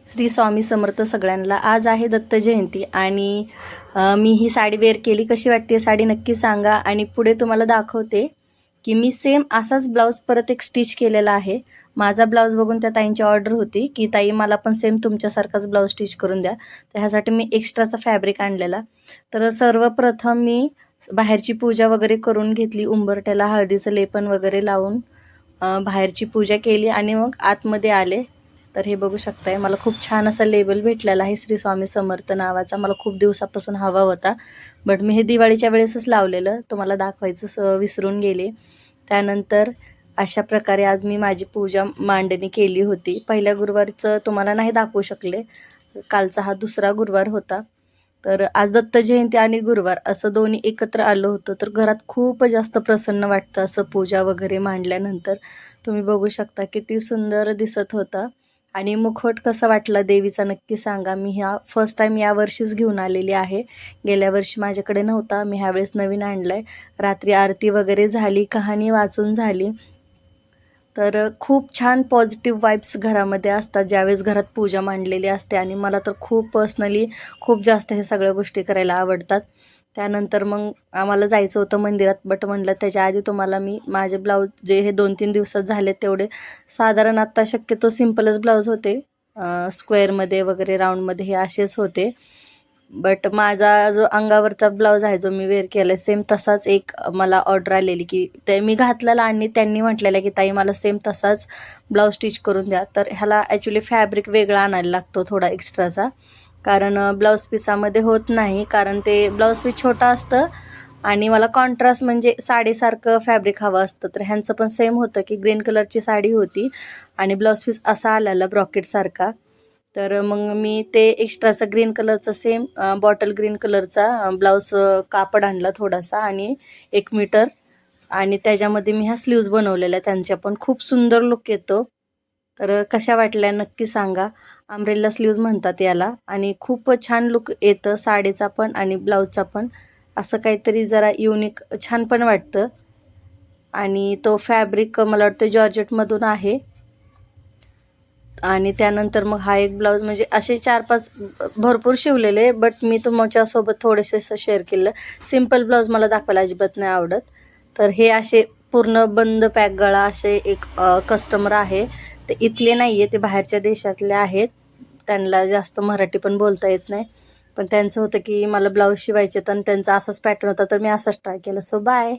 श्री स्वामी समर्थ सगळ्यांना। आज आहे दत्त जयंती आणि मी ही साडी वेअर केली। कशी वाटते साडी नक्की सांगा। आणि पुढे तुम्हाला दाखवते की मी सेम असाच ब्लाऊज परत एक स्टिच केलेला आहे। माझा ब्लाऊज बघून त्या ताईंची ऑर्डर होती की ताई मला पण सेम तुमच्यासारखाच ब्लाऊज स्टिच करून द्या। तर ह्यासाठी मी एक्स्ट्राचा फॅब्रिक आणलेला। तर सर्वप्रथम मी बाहेरची पूजा वगैरे करून घेतली। उंबरठ्याला हळदीचं लेपन वगैरे लावून बाहेरची पूजा केली आणि मग आतमध्ये आले। तर हे बघू शकताय, मला खूप छान असा लेबल भेटलेला आहे श्री स्वामी समर्थ नावाचा। मला खूप दिवसापासून हवा होता, बट मी हे दिवाळीच्या वेळेसच लावलेलं, तुम्हाला दाखवायचं विसरून गेले। त्यानंतर अशा प्रकारे आज मी माझी पूजा मांडणी केली होती। पहिल्या गुरुवारचं तुम्हाला नाही दाखवू शकले, कालचा हा दुसरा गुरुवार होता। तर आज दत्त जयंती आणि गुरुवार असं दोन्ही एकत्र आलं होतं, तर घरात खूप जास्त प्रसन्न वाटतं असं पूजा वगैरे मांडल्यानंतर। तुम्ही बघू शकता किती सुंदर दिसत होता। आणि मुखवट कसा वाटला देवीचा नक्की सांगा। मी ह्या फर्स्ट टाइम या वर्षीच घेऊन आलेली आहे, गेल्या वर्षी माझ्याकडे नव्हता, मी ह्यावेळेस नवीन आणलाय। रात्री आरती वगैरे झाली, कहाणी वाचून झाली। तर खूप छान पॉझिटिव्ह वाइब्स घरामध्ये असतात ज्यावेळेस घरात पूजा मांडलेली असते। आणि मला तर खूप पर्सनली खूप जास्त हे सगळ्या गोष्टी करायला आवडतात। त्यानंतर मग आम्हाला जायचं होतं मंदिरात, बट म्हणलं त्याच्या आधी तुम्हाला मी माझे ब्लाऊज जे हे 2-3 दिवसात झाले तेवढे, साधारण आत्ता शक्यतो सिम्पलच ब्लाऊज होते, स्क्वेअरमध्ये वगैरे राऊंडमध्ये हे असेच होते। बट माझा जो अंगावरचा ब्लाऊज आहे जो मी वेअर केला सेम तसाच एक मला ऑर्डर आलेली की ते मी घातलेला आणि त्यांनी म्हटलेलं की ताई मला सेम तसाच ब्लाऊज स्टिच करून द्या। तर ह्याला ॲक्च्युली फॅब्रिक वेगळा आणायला लागतो थोडा एक्स्ट्राचा, कारण ब्लाऊज पीसामध्ये होत नाही, कारण ते ब्लाऊज पीस छोटा असतं आणि मला कॉन्ट्रास्ट म्हणजे साडीसारखं फॅब्रिक हवं असतं। तर ह्यांचं पण सेम होतं की ग्रीन कलरची साडी होती आणि ब्लाऊज पीस असा आलेला ब्रॉकेटसारखा। तर मग मी ते एक्स्ट्राचा ग्रीन कलरचा सेम बॉटल ग्रीन कलरचा ब्लाऊज कापड आणला थोडासा आणि 1 मीटर, आणि त्याच्यामध्ये मी ह्या स्लीव्ज बनवलेल्या, त्यांच्या पण खूप सुंदर लुक येतो। तर कशा वाटल्या नक्की सांगा। अम्ब्रेला स्लीव्ज म्हणतात याला आणि खूप छान लुक येतं साडीचा पण आणि ब्लाऊजचा पण, असं काहीतरी जरा युनिक छान पण वाटतं। आणि तो फॅब्रिक मला वाटतं जॉर्जेटमधून आहे। आणि त्यानंतर मग हा एक ब्लाऊज, म्हणजे असे 4-5 भरपूर शिवलेले, बट मी तुमच्यासोबत थोडेसे असं शेअर केलं। सिम्पल ब्लाऊज मला दाखवायला अजिबात नाही आवडत। तर हे असे पूर्ण बंद पॅक गळा असे एक कस्टमर आहे, ते इथले नाही आहे, ते बाहेरच्या देशातले आहेत। त्यांना जास्त मराठी पण बोलता येत नाही, पण त्यांचं होतं की मला ब्लाऊज शिवायचे, तर त्यांचा असाच पॅटर्न होता, तर मी असाच ट्राय केला। So bye.